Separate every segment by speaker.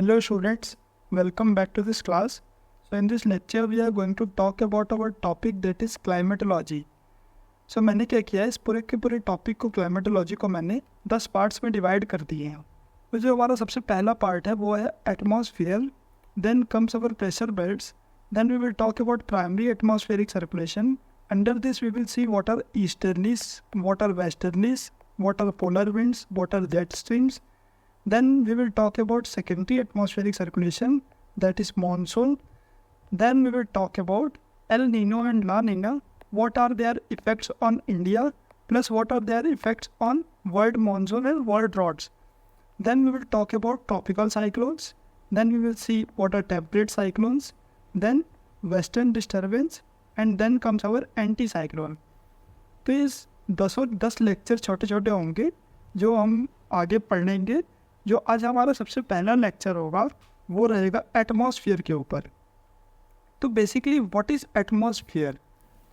Speaker 1: Hello students, welcome back to this class. So in this lecture we are going to talk about our topic that is climatology. So मैंने क्या किया है, इस पूरे के पूरे टॉपिक को क्लाइमेटोलॉजी को मैंने 10 पार्ट्स में डिवाइड कर दिए हैं. तो जो हमारा सबसे पहला पार्ट है वो है atmosphere, then comes our pressure belts, then we will talk about primary atmospheric circulation. Under this we will see what are easterlies, what are westerlies, what are polar winds, what are jet streams. Then we will talk about secondary atmospheric circulation, that is monsoon. Then we will talk about El Nino and La Nina, what are their effects on India, plus what are their effects on world monsoon and world droughts. Then we will talk about tropical cyclones. Then we will see what are temperate cyclones, then western disturbance, and then comes our anti-cyclone. तो इस 10 lecture छोटे छोटे होंगे जो हम आगे पढ़ेंगे. जो आज हमारा सबसे पहला लेक्चर होगा वो रहेगा एटमॉस्फेयर के ऊपर. तो बेसिकली व्हाट इज़ एटमॉस्फेयर.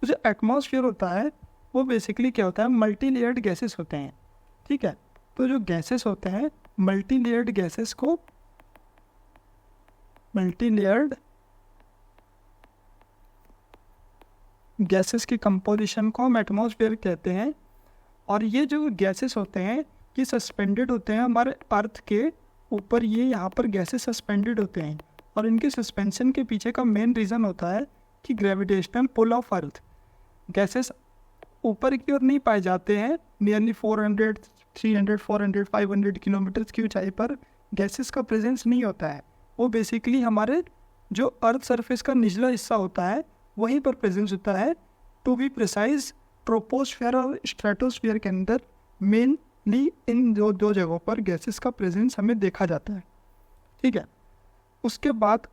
Speaker 1: तो जो एटमॉस्फेयर होता है वो बेसिकली क्या होता है, मल्टी लेयर्ड गैसेस होते हैं. ठीक है, तो जो गैसेस होते हैं मल्टी लेयर्ड गैसेस को मल्टी लेयर्ड गैसेस की कंपोजिशन को हम एटमॉस्फेयर कहते हैं. और ये जो गैसेस होते हैं ये सस्पेंडेड होते हैं हमारे अर्थ के ऊपर. ये यहाँ पर गैसेस सस्पेंडेड होते हैं और इनके सस्पेंशन के पीछे का मेन रीज़न होता है कि gravitational pull of earth. Gases ऊपर की ओर नहीं पाए जाते हैं. नियरली 400, 300, 400, 500 किलोमीटर की ऊंचाई पर गैसेस का प्रेजेंस नहीं होता है. वो बेसिकली हमारे जो अर्थ सरफेस का निचला हिस्सा होता है वहीं पर प्रेजेंस होता है. टू बी प्रिसाइज ट्रोपोस्फेयर और स्ट्रेटोस्फेयर के अंदर मेनली इन दो जगहों पर गैसेस का प्रेजेंस हमें देखा जाता है. ठीक है, उसके बाद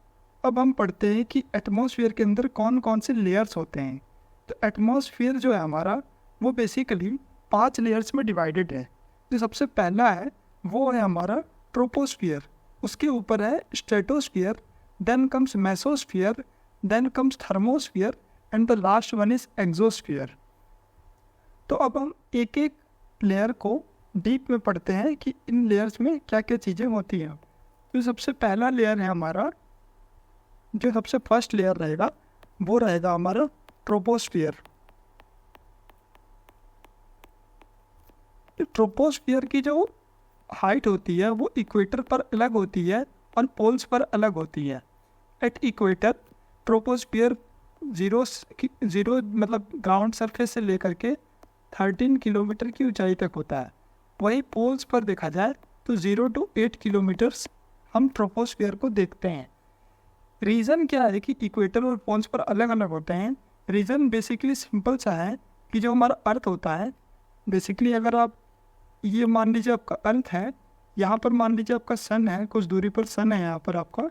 Speaker 1: अब हम पढ़ते हैं कि एटमॉस्फेयर के अंदर कौन कौन से लेयर्स होते हैं. तो एटमॉस्फेयर जो है हमारा वो बेसिकली 5 लेयर्स में डिवाइडेड है. जो सबसे पहला है वो है हमारा ट्रोपोस्फियर, उसके ऊपर है stratosphere, then comes mesosphere, then comes thermosphere and the last one is exosphere. तो अब हम एक एक लेयर को डीप में पढ़ते हैं कि इन लेयर्स में क्या क्या चीज़ें होती हैं. तो सबसे पहला लेयर है हमारा, जो सबसे फर्स्ट लेयर रहेगा वो रहेगा हमारा ट्रोपोस्फियर. ट्रोपोस्फियर की जो हाइट होती है वो इक्वेटर पर अलग होती है और पोल्स पर अलग होती है. एट इक्वेटर ट्रोपोस्फियर जीरो मतलब ग्राउंड सरफेस से लेकर के 13 किलोमीटर की ऊंचाई तक होता है. वहीं पोल्स पर देखा जाए तो 0 to 8 किलोमीटर्स हम ट्रोपोस्फियर को देखते हैं. रीज़न क्या है कि इक्वेटर और पोल्स पर अलग अलग होते हैं. रीज़न बेसिकली सिंपल सा है कि जो हमारा अर्थ होता है, बेसिकली अगर आप ये मान लीजिए आपका अर्थ है, यहाँ पर मान लीजिए आपका सन है, कुछ दूरी पर सन है यहाँ पर आपका,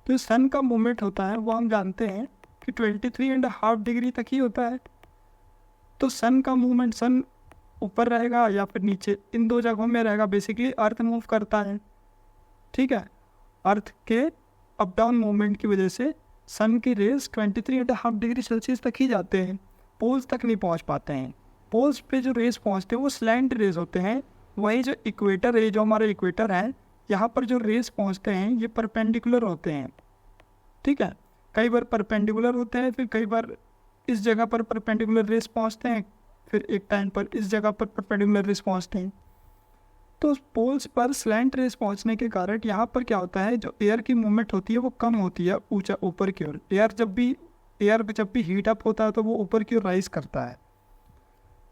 Speaker 1: तो सन का मूवमेंट होता है वो हम जानते हैं कि 23.5 डिग्री तक ही होता है. तो सन का मूवमेंट, सन ऊपर रहेगा या फिर नीचे, इन दो जगहों में रहेगा. बेसिकली अर्थ मूव करता है. ठीक है, अर्थ के अप डाउन मूवमेंट की वजह से सन की रेज 23.5 डिग्री सेल्सियस तक ही जाते हैं, पोल्स तक नहीं पहुंच पाते हैं. पोल्स पे जो रेज पहुंचते हैं वो स्लैंट रेज होते हैं. वही जो इक्वेटर है, जो हमारा इक्वेटर है, यहाँ पर जो रेज पहुँचते हैं ये परपेंडिकुलर होते हैं. ठीक है, कई बार परपेंडिकुलर होते हैं, फिर कई बार इस जगह पर परपेंडिकुलर रेज पहुंचते हैं, फिर एक टाइम पर इस जगह पर परपेंडिकुलर रेज पहुंचते हैं. तो पोल्स पर स्लैंट रेज पहुंचने के कारण यहाँ पर क्या होता है, जो एयर की मूवमेंट होती है वो कम होती है ऊंचा ऊपर की ओर. एयर जब भी हीट अप होता है तो वो ऊपर की ओर राइज करता है.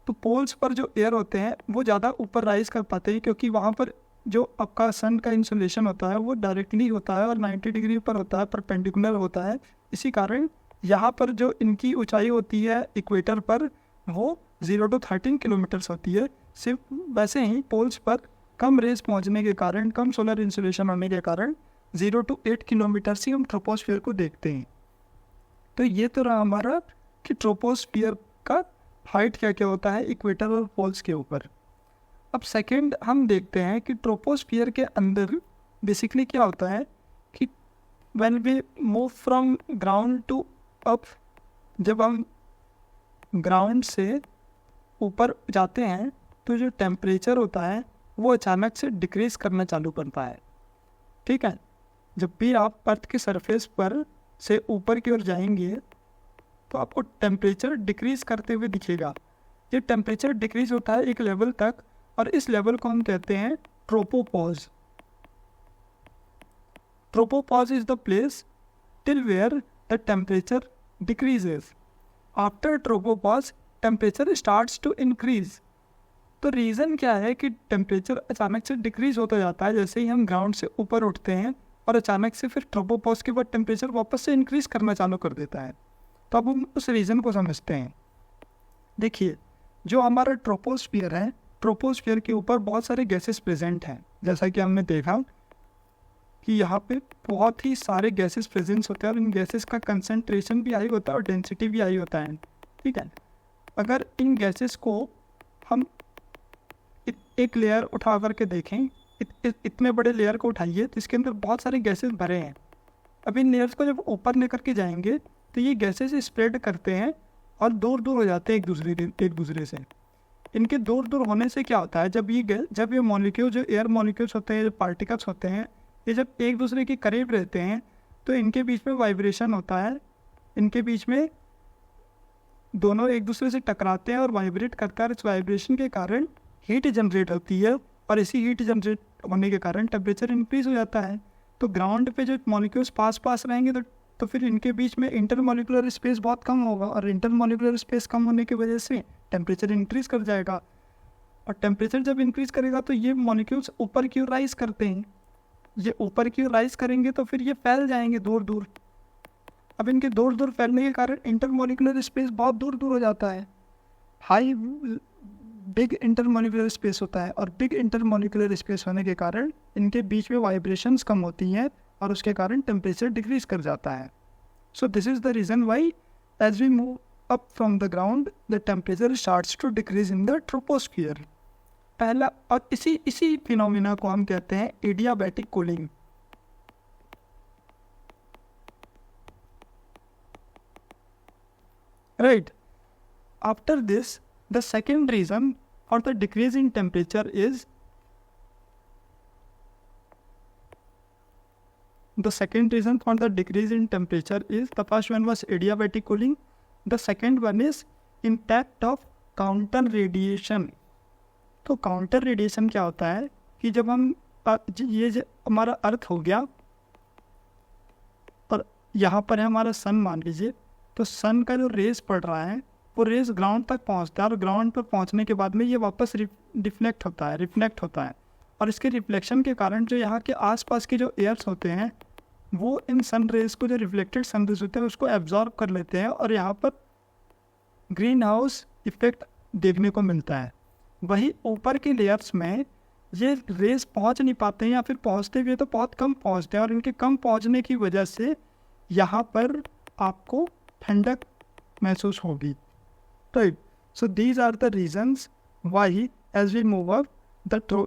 Speaker 1: तो पोल्स पर जो एयर होते हैं वो ज़्यादा ऊपर राइज कर पाते हैं क्योंकि वहाँ पर जो आपका सन का इंसुलेशन होता है वो डायरेक्टली होता है और 90 डिग्री पर होता है, परपेंडिकुलर होता है. इसी कारण यहाँ पर जो इनकी ऊंचाई होती है इक्वेटर पर वो 0 to 13 किलोमीटर्स होती है. सिर्फ वैसे ही पोल्स पर कम रेज पहुँचने के कारण, कम सोलर इंसुलेशन होने के कारण 0 to 8 किलोमीटर्स ही हम ट्रोपोस्फियर को देखते हैं. तो ये तो रहा हमारा कि ट्रोपोस्फियर का हाइट क्या क्या होता है इक्वेटर और पोल्स के ऊपर. अब सेकंड हम देखते हैं कि ट्रोपोस्फियर के अंदर बेसिकली क्या होता है कि when we move from ground to up, जब हम ग्राउंड से ऊपर जाते हैं तो जो टेम्परेचर होता है वो अचानक से डिक्रीज़ करना चालू करता है. ठीक है, जब भी आप अर्थ के सरफेस पर से ऊपर की ओर जाएंगे तो आपको टेम्परेचर डिक्रीज करते हुए दिखेगा। ये टेम्परेचर डिक्रीज होता है एक लेवल तक, और इस लेवल को हम कहते हैं tropopause. Tropopause is the place till where the temperature decreases. After tropopause, temperature starts to increase. तो रीज़न क्या है कि टेम्परेचर अचानक से डिक्रीज होता जाता है जैसे ही हम ग्राउंड से ऊपर उठते हैं, और अचानक से फिर ट्रोपोपॉज के बाद टेम्परेचर वापस से इंक्रीज करना चालू कर देता है। तो अब हम उस रीज़न को समझते हैं। देखिए, जो हमारा ट्रोपोस्फियर है, ट्रोपोस्फियर के ऊपर बहुत सारे गैसेस प्रेजेंट हैं। जैसा कि हमने देखा कि यहाँ पे बहुत ही सारे गैसेस प्रेजेंस होते हैं, और इन गैसेस का कंसंट्रेशन भी हाई होता है और डेंसिटी भी हाई होता है। ठीक है, अगर इन गैसेस को हम एक लेयर उठा करके देखें, इतने बड़े लेयर को उठाइए तो इसके अंदर बहुत सारे गैसेस भरे हैं। अब इन लेयर्स को जब ऊपर लेकर के जाएंगे तो ये गैसेस स्प्रेड करते हैं और दूर दूर हो जाते हैं एक दूसरे से। इनके दूर दूर होने से क्या होता है, जब ये मॉलिक्यूल, जो एयर मॉलिक्यूल्स होते हैं, जो पार्टिकल्स होते हैं, ये जब एक दूसरे के करीब रहते हैं तो इनके बीच में वाइब्रेशन होता है। इनके बीच में दोनों एक दूसरे से टकराते हैं और वाइब्रेट करता है। इस वाइब्रेशन के कारण हीट जनरेट होती है, और इसी हीट जनरेट होने के कारण टेम्परेचर इंक्रीज हो जाता है। तो ग्राउंड पे जो मॉलिक्यूल्स पास रहेंगे तो फिर इनके बीच में इंटरमॉलिक्यूलर स्पेस बहुत कम होगा, और इंटरमॉलिक्यूलर स्पेस कम होने की वजह से टेम्परेचर इंक्रीज कर जाएगा। और टेम्परेचर जब इंक्रीज करेगा तो ये मॉलिक्यूल्स ऊपर की ओर राइज करते हैं। ये ऊपर की ओर राइज करेंगे तो फिर ये फैल जाएंगे दूर दूर। अब इनके दूर दूर फैलने के कारण इंटरमॉलिक्यूलर स्पेस बहुत दूर दूर हो जाता है। बिग इंटरमॉलिक्यूलर स्पेस होता है, और बिग इंटरमॉलिक्यूलर स्पेस होने के कारण इनके बीच में वाइब्रेशंस कम होती हैं, और उसके कारण टेम्परेचर डिक्रीज कर जाता है। So this is the reason why as we move up from the ground the temperature starts to decrease in the troposphere. पहला, और इसी फिनोमिना को हम कहते हैं adiabatic cooling. Right, after this the second reason for the decrease in temperature is the second reason for the decrease in temperature is, the first one was adiabatic cooling, the second one is impact of counter radiation। तो counter radiation क्या होता है कि जब हम ये हमारा अर्थ हो गया और यहाँ पर है हमारा सन मान लीजिए, तो सन का जो रेस पड़ रहा है वो रेस ग्राउंड तक पहुँचता है, और ग्राउंड पर पहुँचने के बाद में ये वापस रिफ्लेक्ट होता है, और इसके रिफ्लेक्शन के कारण जो यहाँ के आसपास के जो एयर्स होते हैं वो इन सन रेस को, जो रिफ्लेक्टेड सन रेस होते हैं, उसको एब्जॉर्ब कर लेते हैं, और यहाँ पर ग्रीन हाउस इफेक्ट देखने को मिलता है। वही ऊपर के लेयर्स में ये रेस पहुँच नहीं पाते हैं, या फिर पहुँचते भी तो बहुत कम पहुँचते हैं, और इनके कम पहुँचने की वजह से यहाँ पर आपको ठंडक महसूस होगी। Right. So these are the reasons why as we move up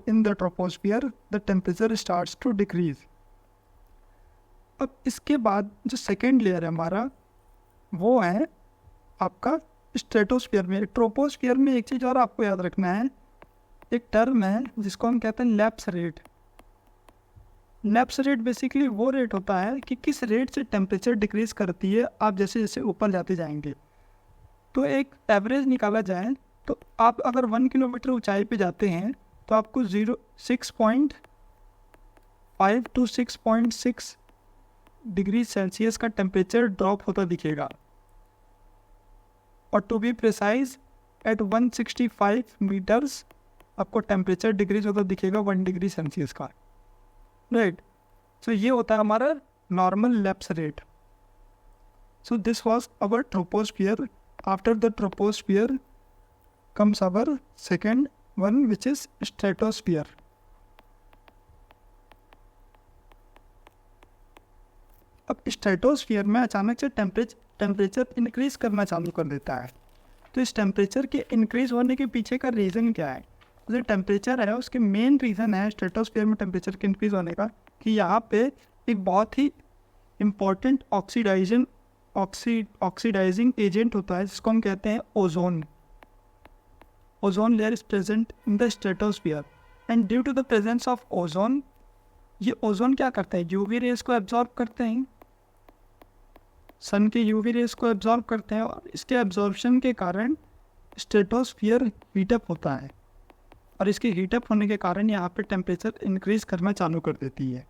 Speaker 1: in the troposphere the temperature starts to decrease. अब इसके बाद जो सेकेंड लेयर है हमारा वो है आपका स्ट्रेटोस्फीयर में। ट्रोपोस्फीयर में एक चीज़ और आपको याद रखना है, एक टर्म है जिसको हम कहते हैं lapse rate. Lapse rate basically वो रेट होता है कि किस रेट से टेम्परेचर डिक्रीज करती है आप जैसे जैसे ऊपर जाते जाएंगे। तो एक एवरेज निकाला जाए तो आप अगर 1 किलोमीटर ऊंचाई पे जाते हैं तो आपको 6.5 to 6.6 डिग्री सेल्सियस का टेम्परेचर ड्रॉप होता दिखेगा, और to be precise at 165 meters आपको टेम्परेचर डिक्रीज होता दिखेगा 1 डिग्री सेल्सियस का। राइट, सो ये होता है हमारा normal lapse rate. So this was our troposphere. After the troposphere comes our second one, which is stratosphere. अब स्ट्रेटोस्फीयर में अचानक से टेम्परेचर इंक्रीज करना चालू कर देता है। तो इस टेम्परेचर के इंक्रीज होने के पीछे का रीज़न क्या है? जो टेम्परेचर है उसके मेन रीज़न है स्ट्रेटोस्फीयर में टेम्परेचर के इंक्रीज होने का कि यहाँ पे एक बहुत ही इम्पॉर्टेंट ऑक्सीडाइजिंग एजेंट होता है जिसको हम कहते हैं ozone. Ozone layer is present in the stratosphere, and due to the presence of ozone ये ओजोन क्या करता है, यूवी रेस को एब्जॉर्ब करते हैं, सन के यूवी रेस को एब्जॉर्ब करते हैं, और इसके एब्जॉर्प्शन के कारण स्ट्रेटोस्फियर हीटअप होता है, और इसके हीटअप होने के कारण यहाँ पे टेम्परेचर इंक्रीज करना चालू कर देती है।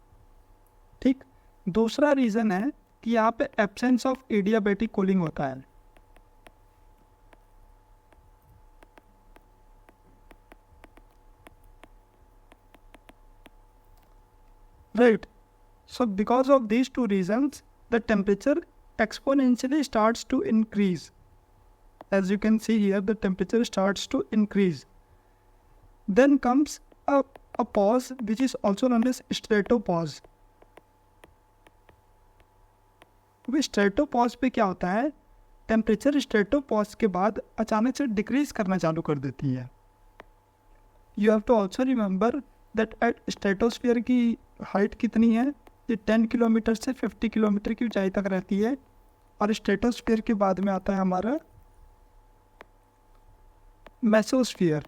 Speaker 1: ठीक, दूसरा रीज़न है कि यहाँ पे एब्सेंस ऑफ एडियाबैटिक कूलिंग होता है। Right. So because of these two reasons, the temperature exponentially starts to increase. As you can see here, the temperature starts to increase. Then comes a pause, which is also known as stratopause. वो stratopause पे क्या होता है, temperature stratopause के बाद अचानक से decrease करना चालू कर देती है। You have to also remember that at stratosphere की हाइट कितनी है, ये 10 किलोमीटर से 50 किलोमीटर की ऊंचाई तक रहती है, और स्ट्रेटोस्फीयर के बाद में आता है हमारा मेसोस्फीयर।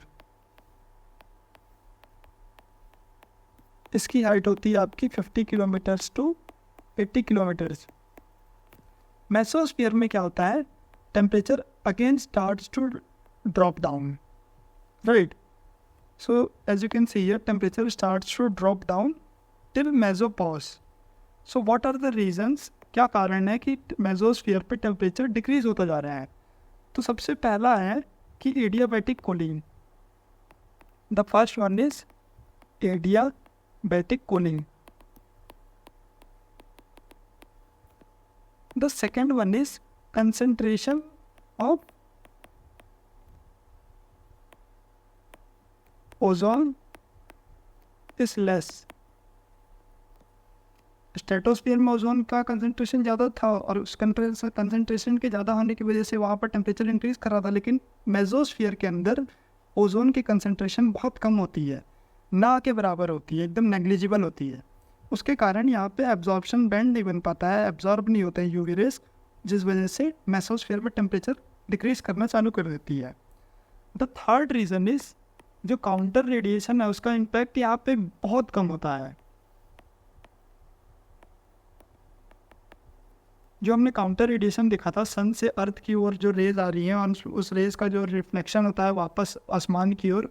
Speaker 1: इसकी हाइट होती है आपकी 50 किलोमीटर्स टू 80 किलोमीटर्स। मेसोस्फीयर में क्या होता है, temperature again starts to drop down, right. So as you can see here, temperature starts to drop down till mesopause. So what are the reasons? क्या कारण है कि मेसोस्फीयर पे टेम्परेचर डिक्रीज होता जा रहा है? तो सबसे पहला है कि adiabatic cooling. The first one is adiabatic cooling. The second one is concentration of ozone is less. Stratosphere में ओजोन का कंसंट्रेशन ज़्यादा था, और उस कंसंट्रेशन के ज़्यादा होने की वजह से वहाँ पर टेम्परेचर इंक्रीज कर रहा था, लेकिन मेसोस्फीयर के अंदर ओजोन की कंसंट्रेशन बहुत कम होती है, ना के बराबर होती है, एकदम नेग्लिजिबल होती है। उसके कारण यहाँ पे एब्जॉर्प्शन बैंड नहीं बन पाता है, एब्जॉर्ब नहीं होते हैं यूवी रेस, जिस वजह से मेसोस्फीयर में टेम्परेचर डिक्रीज करना चालू कर देती है। द थर्ड रीज़न इज जो काउंटर रेडिएशन है उसका इम्पैक्ट यहाँ पे बहुत कम होता है। जो हमने काउंटर रेडिएशन देखा था, सन से अर्थ की ओर जो रेज आ रही हैं और उस रेज का जो रिफ्लेक्शन होता है वापस आसमान की ओर,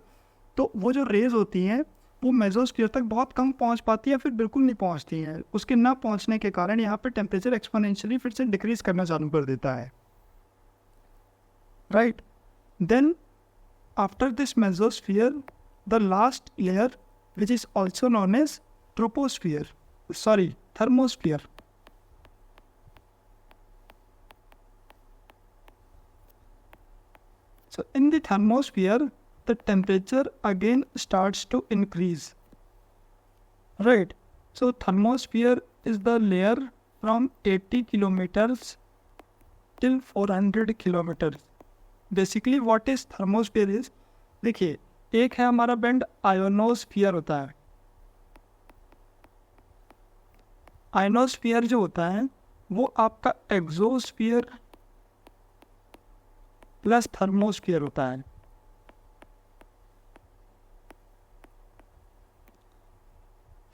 Speaker 1: तो वो जो रेज होती हैं वो मेसोस्फीयर तक बहुत कम पहुंच पाती है, फिर बिल्कुल नहीं पहुंचती हैं। उसके ना पहुंचने के कारण यहाँ पे टेम्परेचर एक्सपोनेंशियली फिर से डिक्रीज करना चालू कर देता है, right. Then after this mesosphere, the last layer, which is also known as thermosphere. So in the thermosphere, the temperature again starts to increase, right? So thermosphere is the layer from 80 kilometers till 400 kilometers. Basically what is thermosphere is, देखिए एक है हमारा band ionosphere होता है। Ionosphere जो होता है वो आपका एक्सोस्फीयर प्लस थर्मोस्फीयर होता है,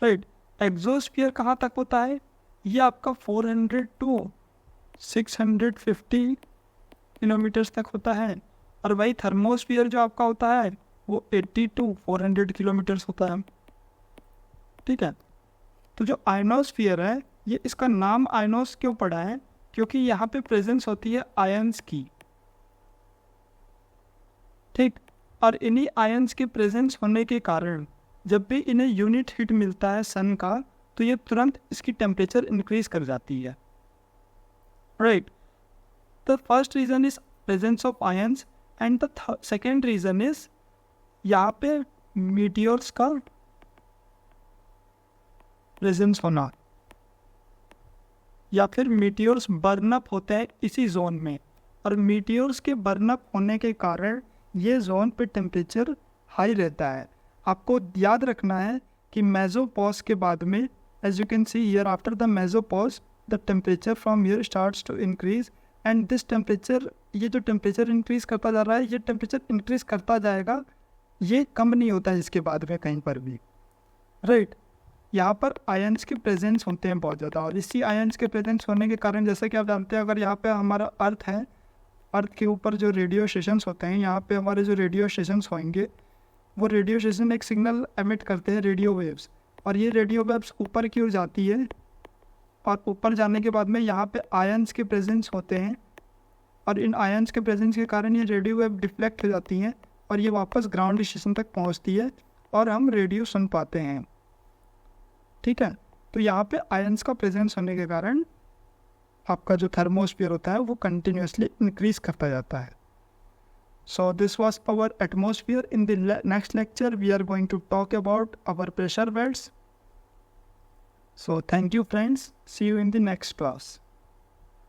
Speaker 1: राइट। एक्सोस्फीयर कहाँ तक होता है, ये आपका 400 टू 650 किलोमीटर्स तक होता है, और वही थर्मोस्फीयर जो आपका होता है वो 80 टू 400 किलोमीटर्स होता है, ठीक है। तो जो आयनोस्फीयर है, ये इसका नाम आयनोस क्यों पड़ा है, क्योंकि यहाँ पे प्रेजेंस होती है आयंस की, ठीक। और इन्हीं आयंस के प्रेजेंस होने के कारण जब भी इन्हें यूनिट हीट मिलता है सन का, तो ये तुरंत इसकी टेम्परेचर इंक्रीज कर जाती है, right. The first reason is presence of ions and the second reason is यहाँ पे meteors का presence होना, या फिर meteors burn up होते हैं इसी जोन में, और meteors के burn up होने के कारण ये जोन पे टेम्परेचर हाई रहता है। आपको याद रखना है कि मेसोपॉज के बाद में, as you can see here, after the mesopause the temperature from here starts to increase and this temperature, ये जो टेम्परेचर इंक्रीज करता जा रहा है, ये टेम्परेचर इंक्रीज करता जाएगा, ये कम नहीं होता है इसके बाद में कहीं पर भी, राइट। यहाँ पर आयंस के प्रेजेंस होते हैं बहुत ज़्यादा, और इसी आयंस के प्रेजेंस होने के कारण जैसा कि आप जानते हैं, अगर यहाँ पे हमारा अर्थ है, अर्थ के ऊपर जो रेडियो स्टेशंस होते हैं, यहाँ पे हमारे जो रेडियो स्टेशंस होंगे वो रेडियो स्टेशन एक सिग्नल एमिट करते हैं, रेडियो वेव्स, और ये रेडियो वेव्स ऊपर की ओर जाती है, और ऊपर जाने के बाद में यहाँ पे आयंस के प्रेजेंस होते हैं, और इन आयंस के प्रेजेंस के कारण ये रेडियो वेव डिफ्लेक्ट हो जाती हैं और ये वापस ग्राउंड स्टेशन तक पहुँचती है और हम रेडियो सुन पाते हैं। ठीक है, तो यहाँ पे आयंस का प्रेजेंस होने के कारण आपका जो थर्मोस्फीयर होता है वो कंटिन्यूसली इंक्रीज करता जाता है। So this was our atmosphere. In the next lecture we are going to talk about our pressure belts. So thank you friends, see you in the next class.